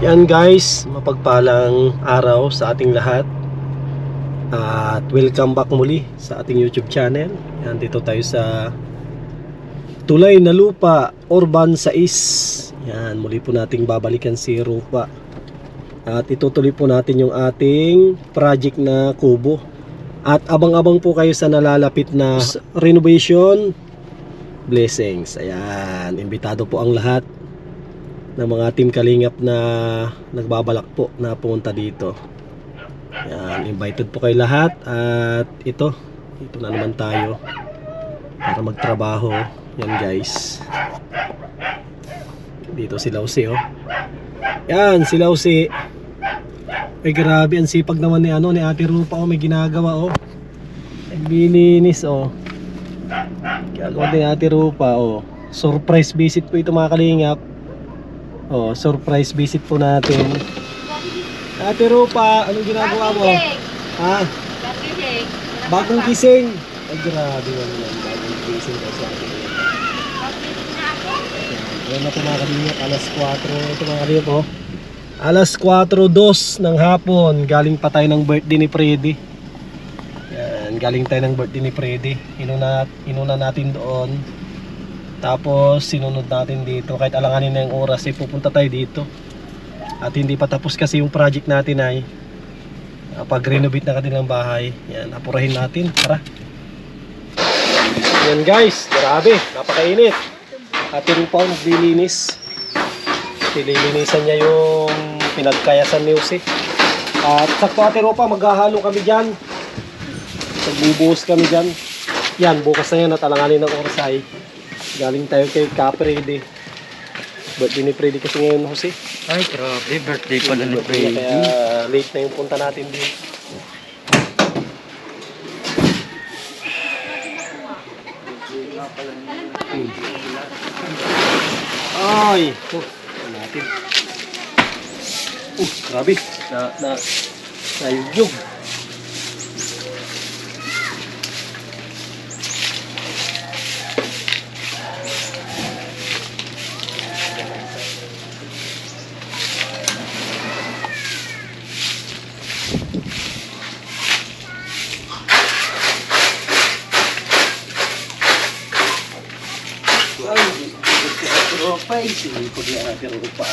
Yan guys, mapagpalang araw sa ating lahat. At welcome back muli sa ating YouTube channel. Yan, dito tayo sa Tulay na Lupa, Orban 6. Yan, muli po nating babalikan si Rupa. At itutuloy po natin yung ating project na kubo. At abang-abang po kayo sa nalalapit na renovation blessings. Ayan, imbitado po ang lahat ng mga team kalingap na nagbabalak po na pumunta dito. Yan, invited po kayo lahat. At ito na naman tayo para magtrabaho. Yan guys, dito si Lausi oh. Yan si Lausi. Ay grabe, ang sipag naman ni Ate Rupa oh, may ginagawa oh. Naglilinis oh. Gagawa din Ate Rupa oh. Surprise visit po ito mga kalingap. Oh, surprise visit po natin. Ate Rupa, anong ginagawa mo? Ha? Bagong gising. Ay grabe naman, bagong gising kasi Ate Rupa. Ayan na po mga kalingap, alas 4. Ito mga kalingap oh. Alas 4:02 ng hapon. Galing pa tayo ng birthday ni Freddy. Yan, galing tayo ng birthday ni Freddy. Inuna natin doon. Tapos sinunod natin dito. Kahit alanganin na yung oras, pupunta tayo dito. At hindi pa tapos kasi yung project natin ay pag-renovate na kanilang bahay. Yan, apurahin natin. Tara. Yan guys, grabe, napakainit. Ate Rupa naglilinis. Nililinisan niya yung pinagkayasan ni Jose. At sakto Ate Rupa, maghahalo kami dyan. Magbubuhos kami dyan. Yan, bukas na yan at alanganin ng oras ay galing tayo kay Freddy. Birthday ni Freddy kasi ngayon, Jose. Ay, grabe. Birthday pala ni Freddy. Kaya late na yung punta natin din. Ay! Natin. Grabe. Nayugyog. Ay, sinikod niya Ate Rupa.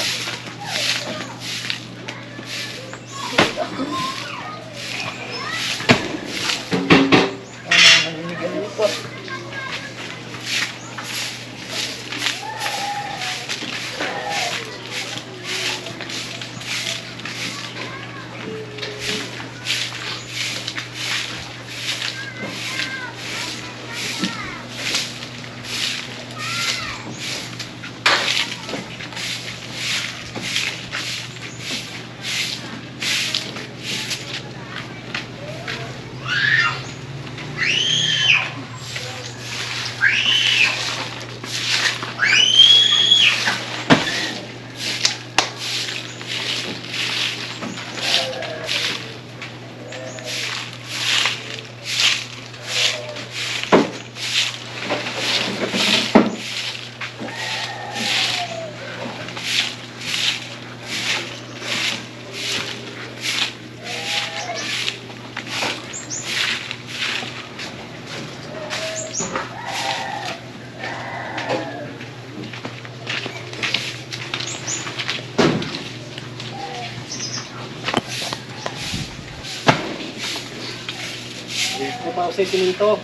Ito pa sa siminto.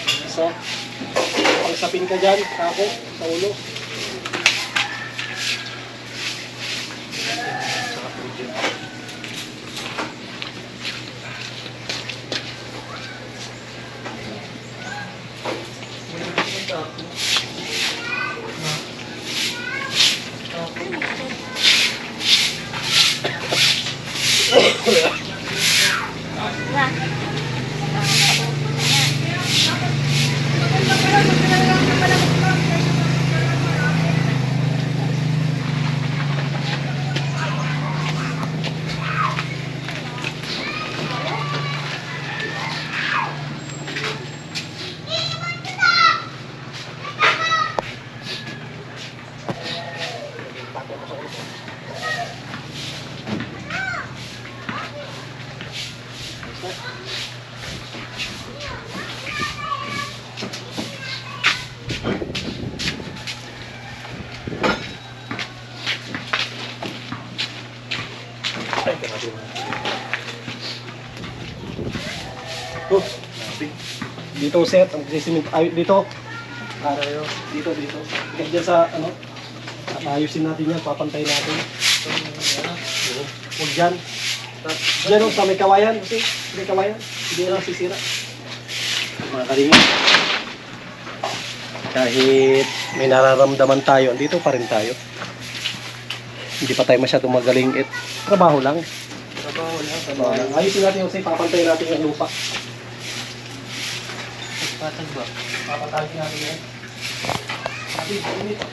Isa. Pagsapin ka dyan, kako, sa ulo. Oh, dito set ang sisimint ay dito. Dito. Kaya dyan sa ano, ayusin natin yan, papantay natin. Huwag dyan. Dyan sa may kawayan, kasi may kawayan, hindi lang sisira. Mga karingin. Kahit may nararamdaman tayo, dito pa rin tayo. Hindi pa tayo masyadong magaling. Trabaho lang. Trabaho lang. Ayusin natin yung say, papantay natin yung lupa. Patag ba? Papatagin natin yan. Sabi, init.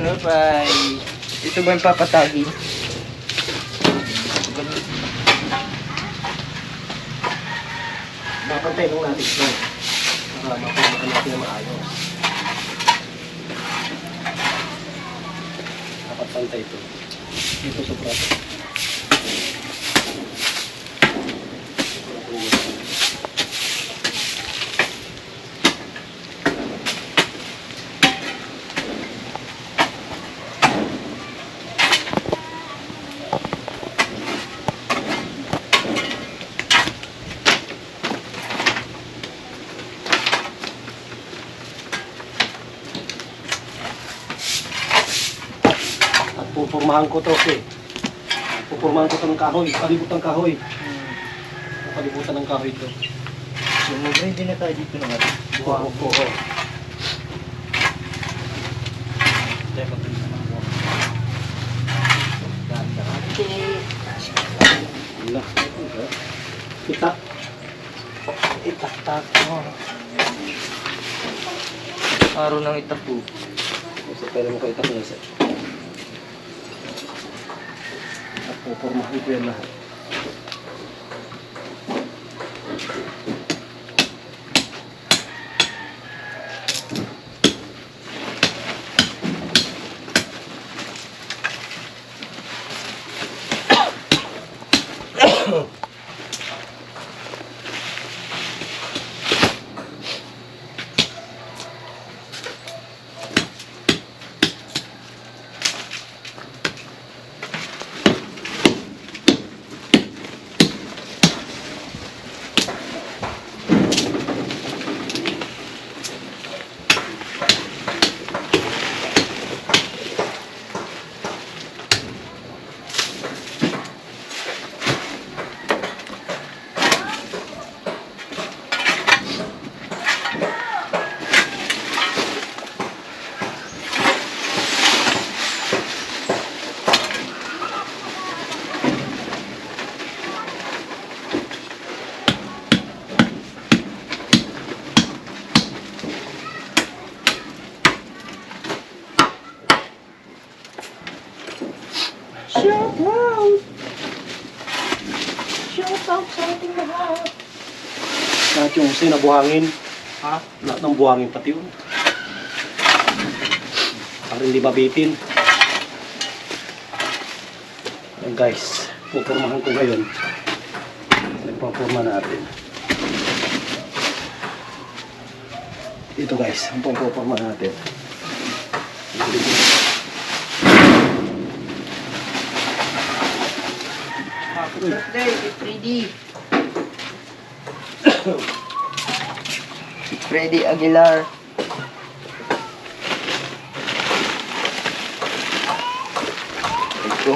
Tropay. Ito ba yung papatagin? Papantay lang natin ito. Para mapunahan natin na maayos. Dapat pantay ito. Dito sa prato. Pupurmahan ko to, okay. Pupurmahan ko to ng kahoy, palibutan ng kahoy. Palibutan ng kahoy ito. So, mag-ready na tayo dito naman. Oo. Wala. Kita. Itak-tak. Araw ng itapo. Kasi pwede mo ko itak na isa. At pupurmahan ko yan lahat. Lahat yung kasi nabuhangin. Ha? Lahat ng buhangin pati yun. Para hindi mabitin. Ayan guys, pupurmahan ko ngayon. Nagpapurma natin. Ito guys, ang pupurma natin. Happy birthday, Freddy. Freddy Aguilar. Ito.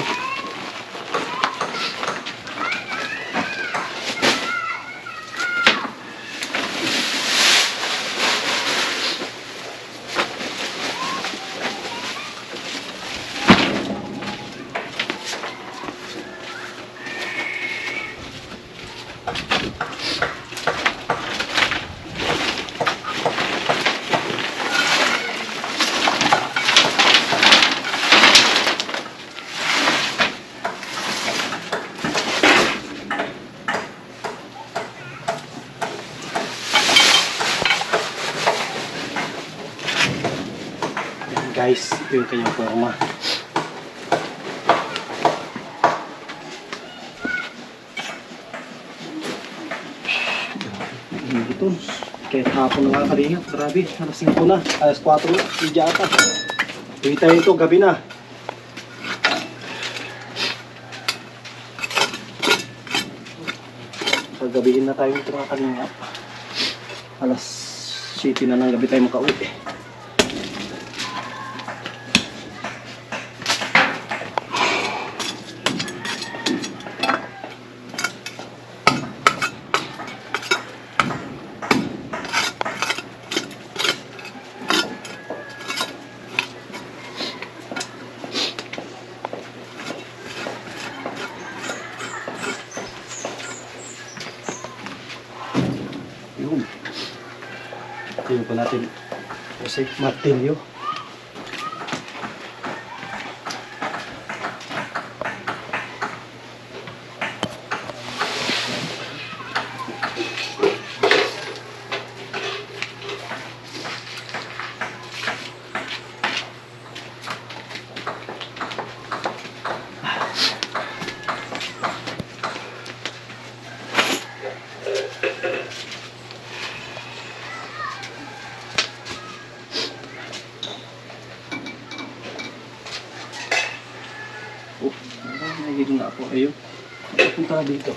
Guys, ito yung kanyang forma. Ito. Kahit hapon na kakalingap. Grabe. Alas 5 na. Alas 4 na. Hindi ata. Tuwi tayo ito. Gabi na. Paggabihin na tayo ito mga kalingap. Alas 7 na ng gabi tayo makauwi. Yun. Tingnan pa natin kasi martilyo. Oh, nahihilo na ako. Ayun. Punta na dito.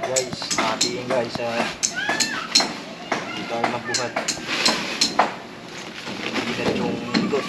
Guys, hatiin guys. Hindi tayo magbuhat. Bigat yung likod.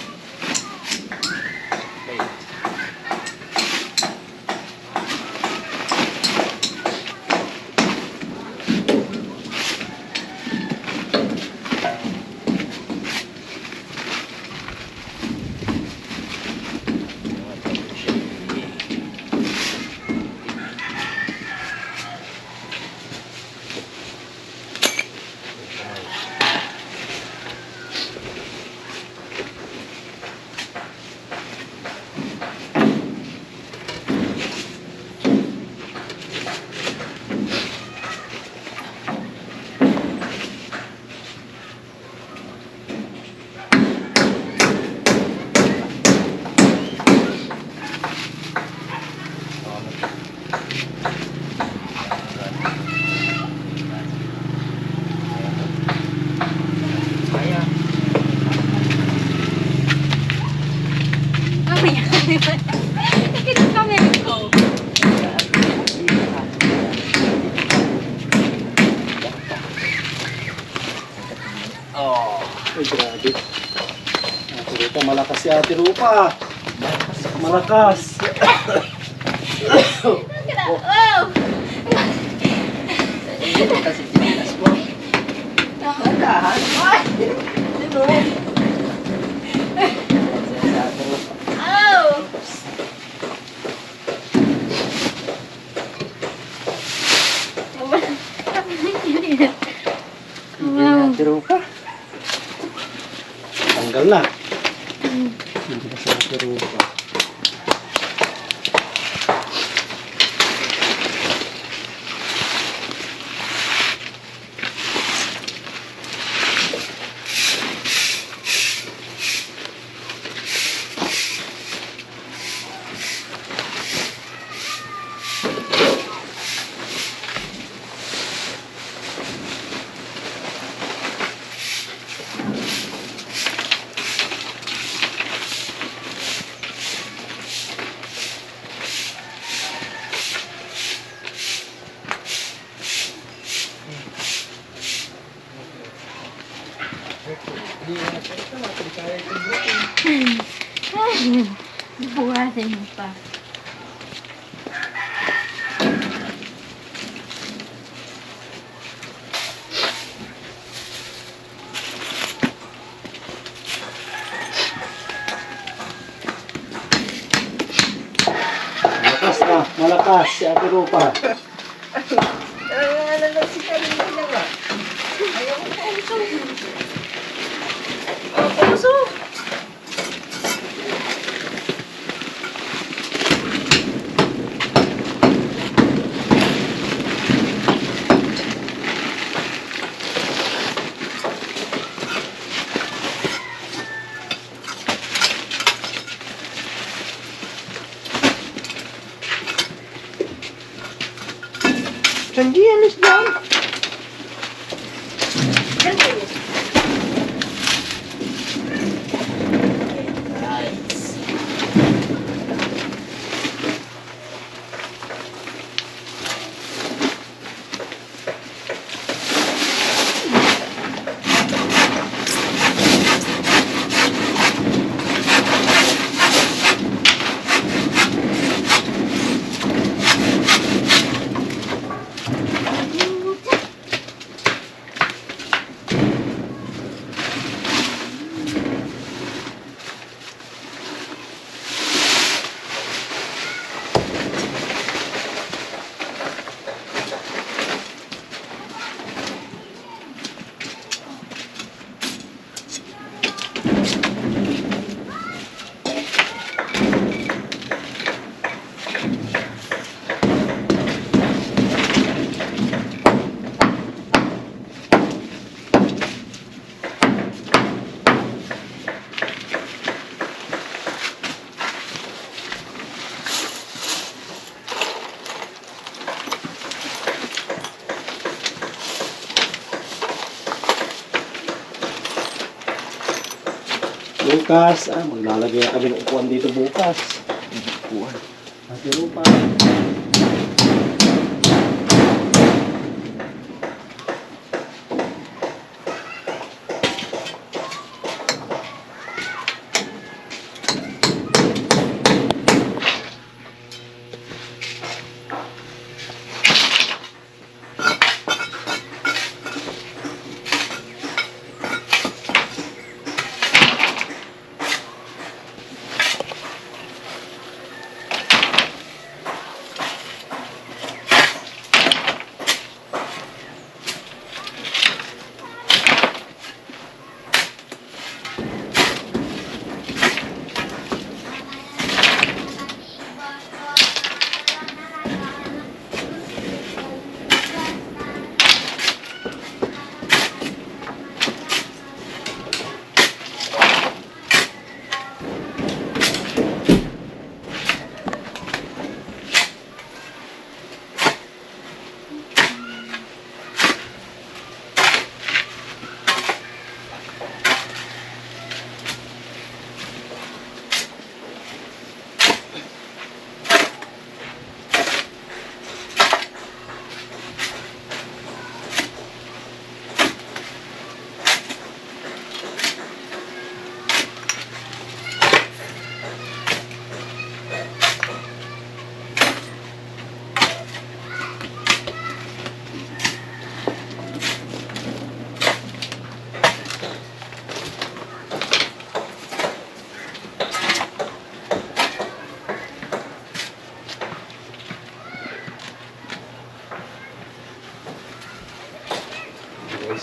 Okay. Nakita sa camera ko. Oh. Ay, grabe. Ate Rupa, malakas si Ate Rupa. Malakas. Oh! Kasi tinilas ko. Nakahan. Ay! Ano? Ate Rupa. Tanggal na. Hindi na sa Ate Rupa. Bukasin mo pa. Malakas na, malakas si Ate Rupa. Si Karina naman. Ayaw ko na ito. Puso. Candy, alis down. Bukas, maglalagay na kami ng upuan dito bukas. Upuan. Ate Rupa.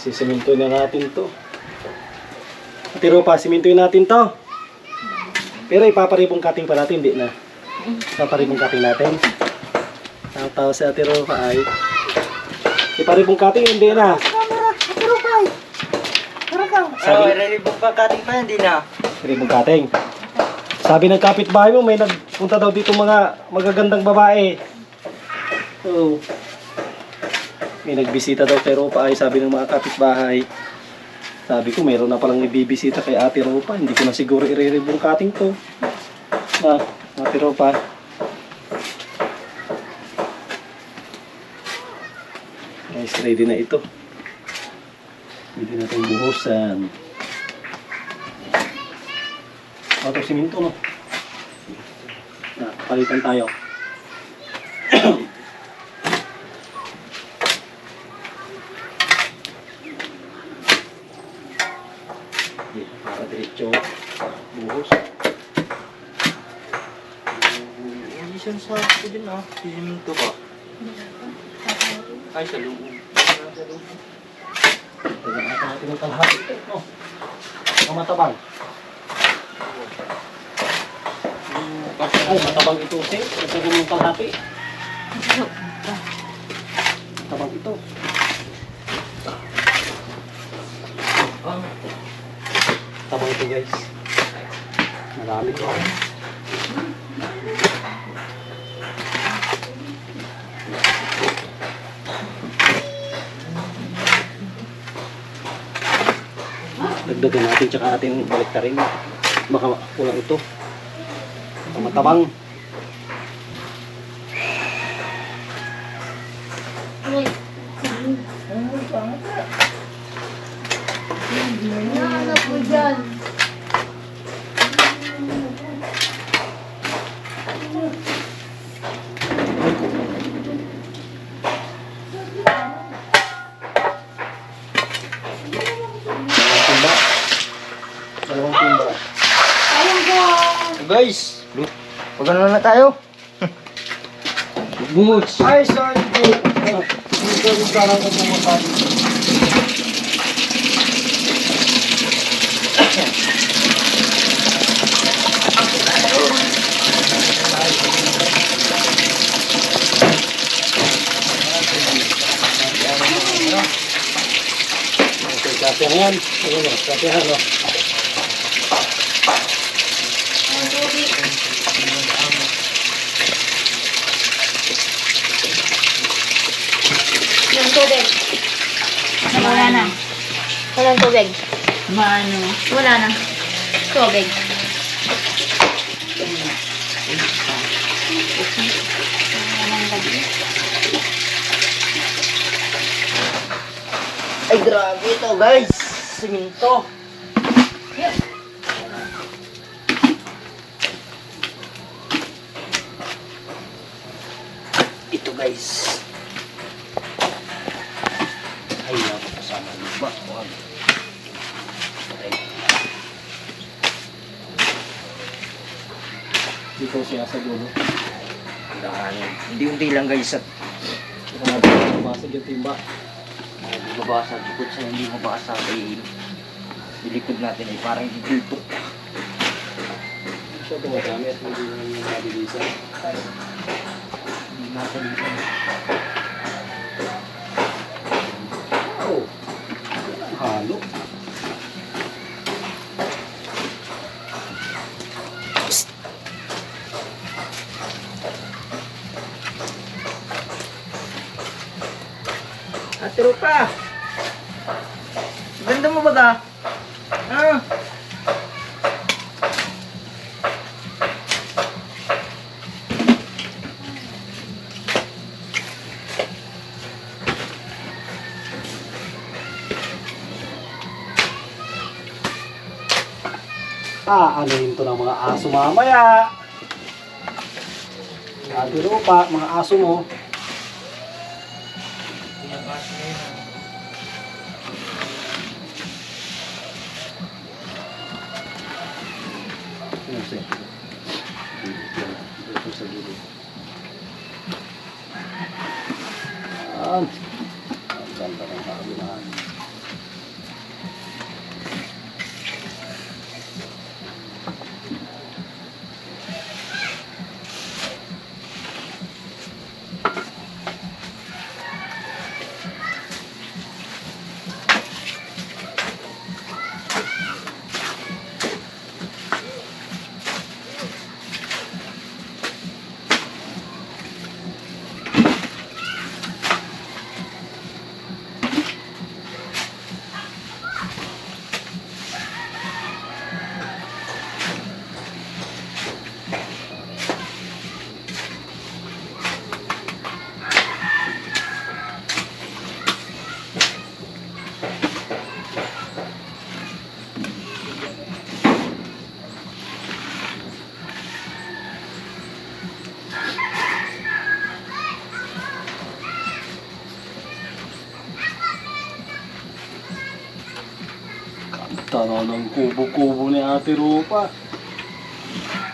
Sisimintuin na natin to. Tiro pa, simintuin natin to. Pero ipaparibong cutting pa natin, hindi na. Ipaparibong cutting natin. Tapos sa tiro pa ay iparibong cutting, hindi na. Pero kay. Tara ka. Sabi- Relibong ka kating pa, hindi na. Ribong cutting. Sabi ng kapitbahay mo, may nagpunta daw dito mga magagandang babae. So, may nagbisita daw kay Ropa ay sabi ng mga kapitbahay. Sabi ko, mayroon na palang ibibisita kay Ate Ropa. Hindi ko na siguro i-ribong cutting to. Ate Ropa. Guys, ready na ito. Pwede natin buhusan. Auto siminto, no? Palitan tayo. Para diretso buhos. Hindi siya sa ako din Siminto ba? Ay, sa loob. Tignan natin ng kalahati. No? Ang matabang. Ay, matabang ito, Sir. Ito yung kalahati. Matabang ito. Matabang ito, guys. Marami ito. Dagdagan natin, tsaka natin balik ka rin. Baka kulang ito. Matabang. Ano po dyan? Timba. Dalawang timba. Ayun po. Guys, pag ano na tayo? Bumuts. Ay, sorry bro. Dito lang ko pumunta. Okay, kapihan yan. Ayun o, kapihan o. Yung tubig. Wala na. Walang tubig. Maano? Wala na. Tubig. Ay, grabe ito guys. Siminto. Ito guys. Ay, ako kasama lupa. Wag. Ay. Dito siya sa dulo. Dahanin. Hindi-unti lang guys at Ito natin bumasag yung timba. hindi mabasa. Bukod sa hindi mabasa ay ilikod natin ay parang dito. Siya tumadami at hindi naman mabilisan. Hindi natin dito. Oh, halo. Ate Rupa! Ganda mo ba ka? Ah! Anuhin to ng mga aso mamaya. Ate Rupa, mga aso mo. Dito sa gilid. Ang ganda ng kabilaan. Tanaw ng kubo-kubo ni Ate Rupa.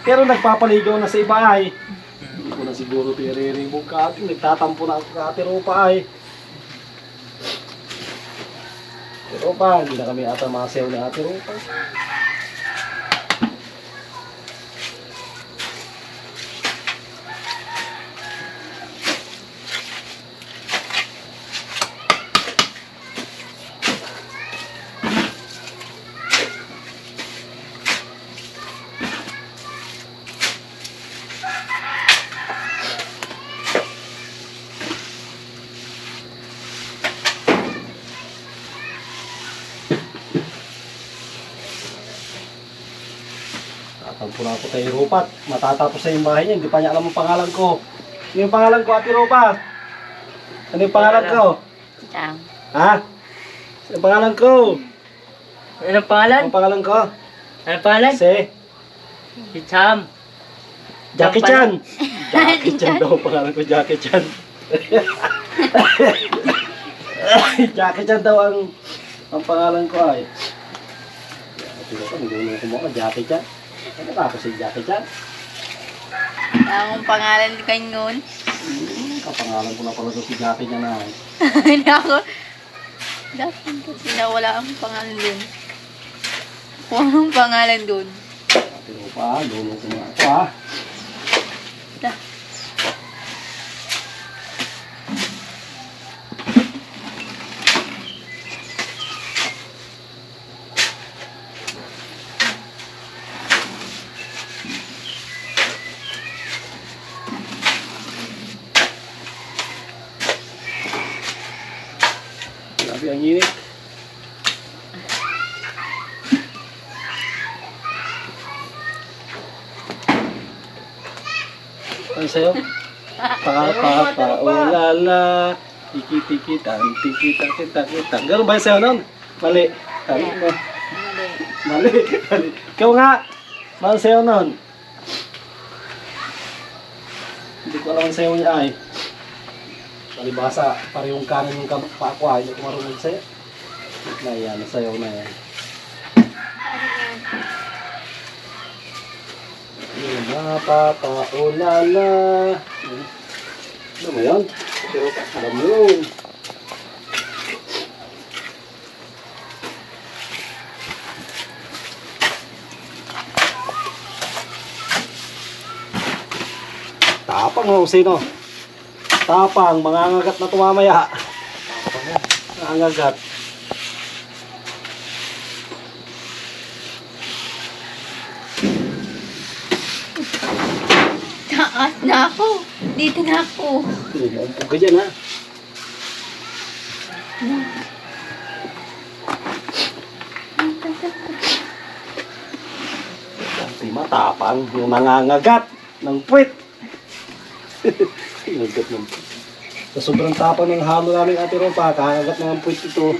Pero nagpapaligaw na sa iba ay. Hindi ko na siguro tiririmog ka ating. Nagtatampo na ako ka Ate Rupa ay. Ate Rupa, hindi na kami ata masayaw ni Ate Rupa. Tatampo na ako kay Rupat. Matatapos na yung bahay niya. Hindi pa niya alam ang pangalan ko. Ano yung pangalan ko, Ate Rupat? Ano yung pangalan ko? Chang. Ha? Ano yung pangalan ko? Anong pangalan? Ano pangalan ko? Anong pangalan? Si Cham. Jackie Chan. Jackie Chan daw ang pangalan ko, Jackie Chan. Jackie Chan daw ang pangalan ko ay. Ate Rupat, hindi ko mo Jackie Chan. Ano tapos si Jackie Chan? Ang pangalan ko nun. Kapangalan ko na pala doon si Jackie Chan na. Hindi ako. Dapat kasi nawala ang pangalan dun. Kung anong pangalan dun. Ate Rupa, lulong ko na ako ha. Da. Grabe ang init. Ano sa'yo? Ulala. Tiki-tiki-tan, tiki-taki-taki-tan. Ganun ba yung sa'yo nun? Mali. Mali. Mali. Mali. Ikaw nga. Ano sa'yo nun? Hindi ko alam ang sa'yo niya ay. Palibasa, parehong kanan yung pa ako ay. Hindi ko marunong sa'yo. Na yan, sa'yo na yan. Napapaulala. Ano mo yun? Pero alam mo yun. Tapang mo sino? Tapang, mangangagat na tumamaya. Mangangagat. Taas na ako. Dito na ako. Umumpog ka dyan ha. Di matapang, yung nangangagat ng puwit. Nangagat ng puwit. Sa sobrang tapang ng halo namin Ate Rupa, kakagat na ng puwit ito.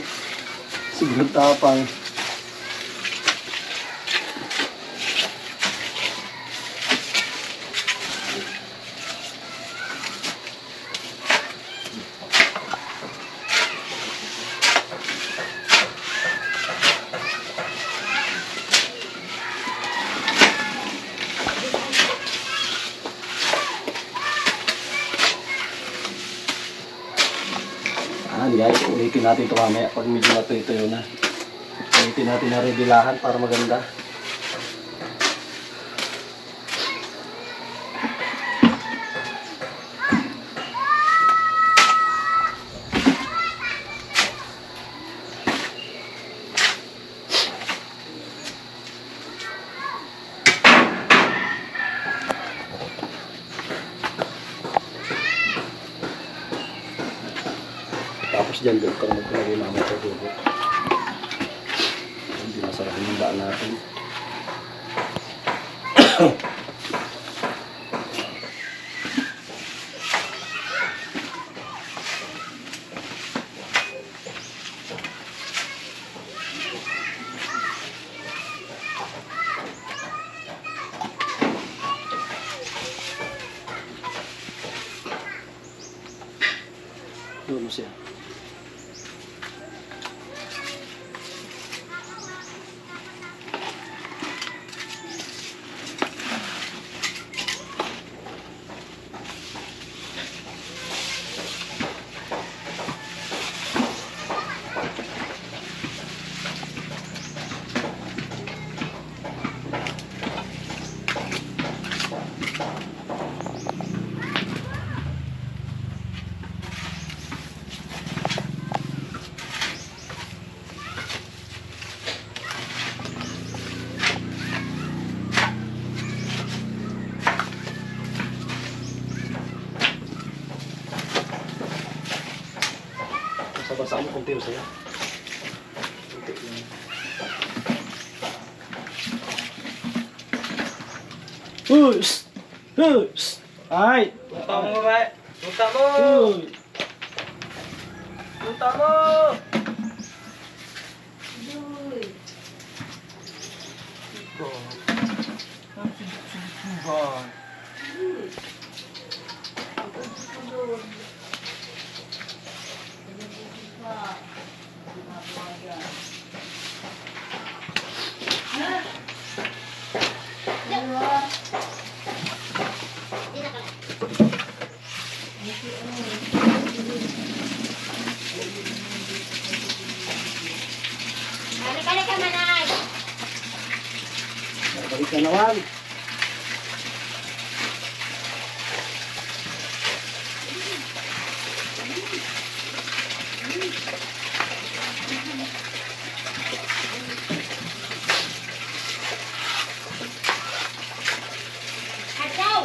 Sobrang tapang. Guys, ulitin natin ito mamaya pag medyo natuyo na. Ulitin natin na redilahan para maganda. Tapos dyan doon kung magpalagay namin sa dulo. Hindi masarapan yung daan natin. Doon mo siya. Konti mo sa'yo. Konti lang. Hus! Hus! Ay! Punta mo ba? Punta mo! Uy! Punta mo! Balik-balik ka manay. Balik ka naman. Adaw!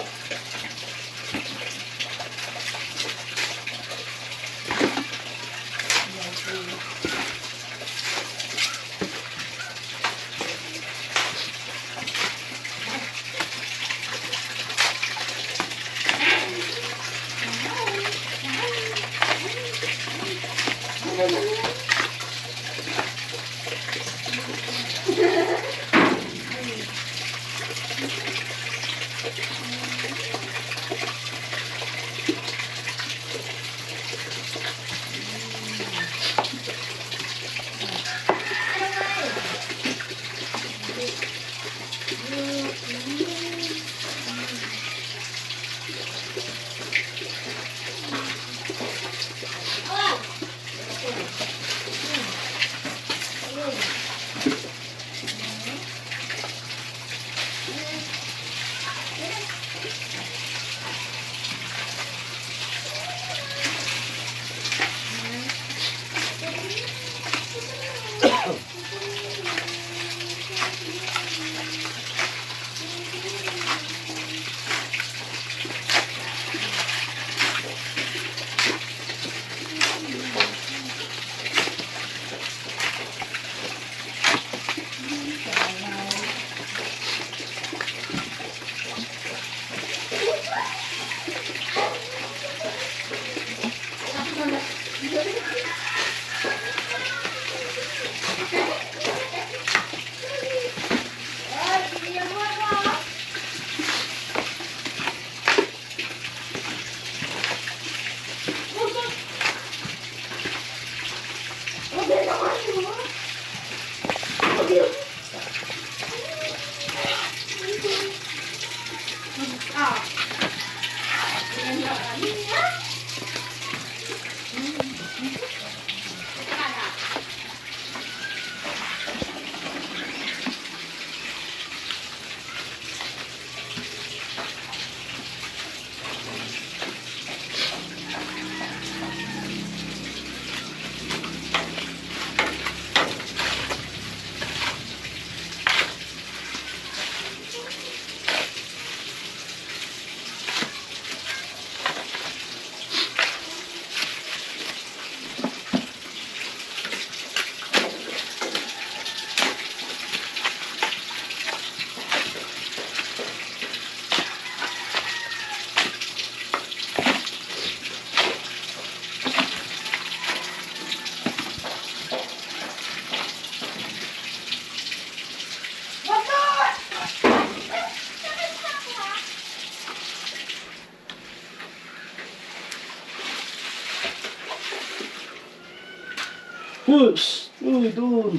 Push! Uy, doon!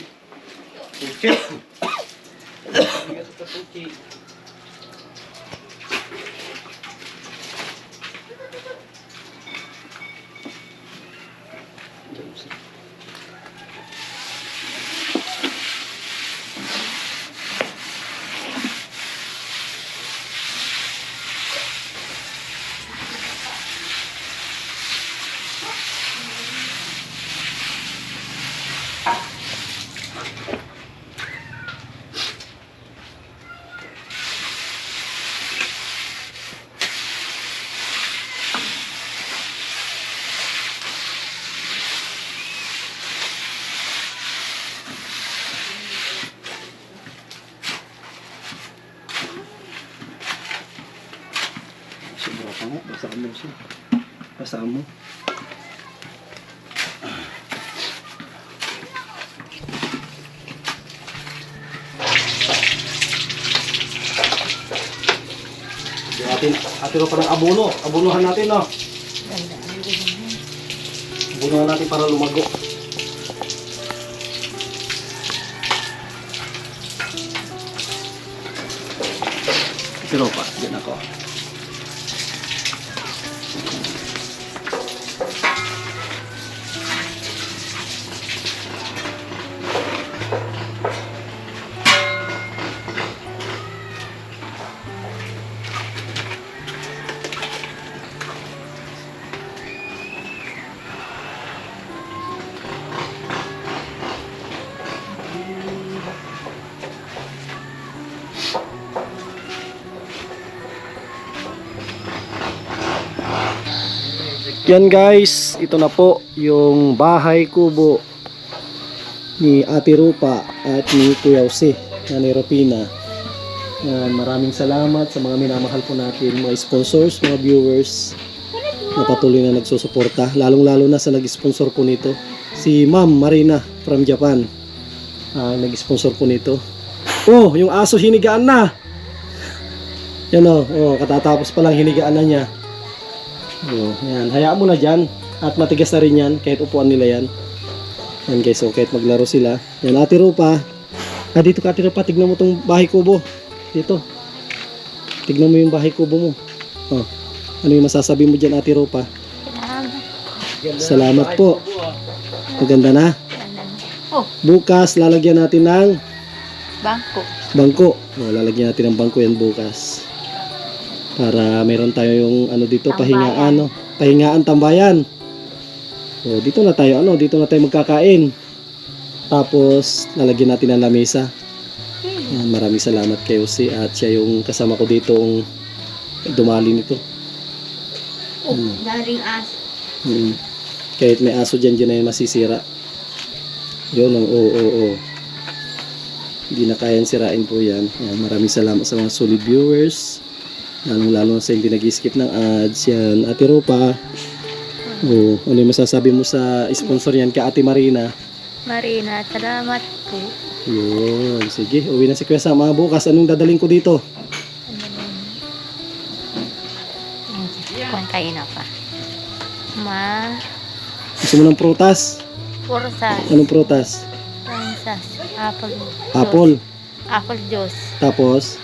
Puchi! Bigat ito, Puchi. Tama, basaan mo siya. Basaan mo. Atin pa ng abono. Abonohan natin, no? Abonohan natin para lumago. Pero pa, yan ako. Yan guys, ito na po yung bahay kubo ni Ate Rupa at ni Kuya Jose na ni Rapina. Yan, maraming salamat sa mga minamahal po natin, mga sponsors, mga viewers na patuloy na nagsusuporta. Lalong-lalo na sa nag-sponsor po nito, si Ma'am Marina from Japan. Nag-sponsor po nito. Oh, yung aso hinigaan na. Yan oh, katatapos pa lang hinigaan na niya. Oh, yan. Hayaan mo na dyan. At matigas na rin yan. Kahit upuan nila yan. Yan guys. So kahit maglaro sila. Yan Ate Rupa. Dito ka Ate Rupa. Tignan mo tong bahay kubo. Dito. Tignan mo yung bahay kubo mo. Oh. Ano yung masasabi mo dyan Ate Rupa? Salamat po. Maganda na. Oh, Bukas lalagyan natin ng bangko. Oh, lalagyan natin ng bangko yan bukas. Para meron tayo yung ano dito, pahingaan, no? Pahingaan, tambayan. So, dito na tayo magkakain. Tapos, lalagyan natin ng lamesa. Yan, maraming salamat kay Jose at siya yung kasama ko dito ang dumali nito. Daring as. Kahit may aso dyan na yung masisira. Yun, oo. Hindi na kayang sirain po yan. Yan. Maraming salamat sa mga solid viewers. Lalo sa hindi nag-skip ng ads. Yan, Ate Rupa. Oh, ano yung masasabi mo sa sponsor yan kay Ate Marina? Marina, salamat po. Yun, sige. Uwi na si Kuya Sam. Bukas, anong dadaling ko dito? Kung kain na pa. Gusto mo ng prutas? Pursas. Anong prutas? Pursas. Apple. Apple. Apple juice. Tapos?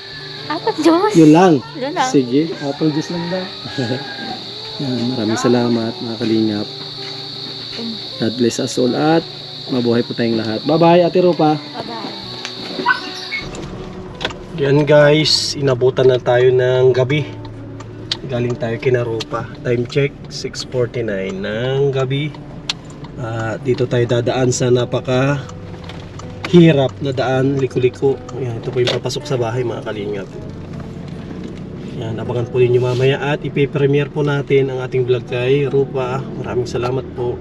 Apple juice? Yun lang. Yun lang. Sige, apple juice lang daw. Yan, maraming salamat mga kalingap. God bless us all at mabuhay po tayong lahat. Bye-bye Ate Rupa. Bye-bye. Yan guys, inabutan na tayo ng gabi. Galing tayo kina Rupa. Time check, 6:49 ng gabi. Dito tayo dadaan sa napaka hirap na daan, liko-liko. Yan, ito po yung papasok sa bahay mga kalingap. Yan, abangan po ninyo mamaya at ipe-premiere po natin ang ating vlog kay Rupa. Maraming salamat po.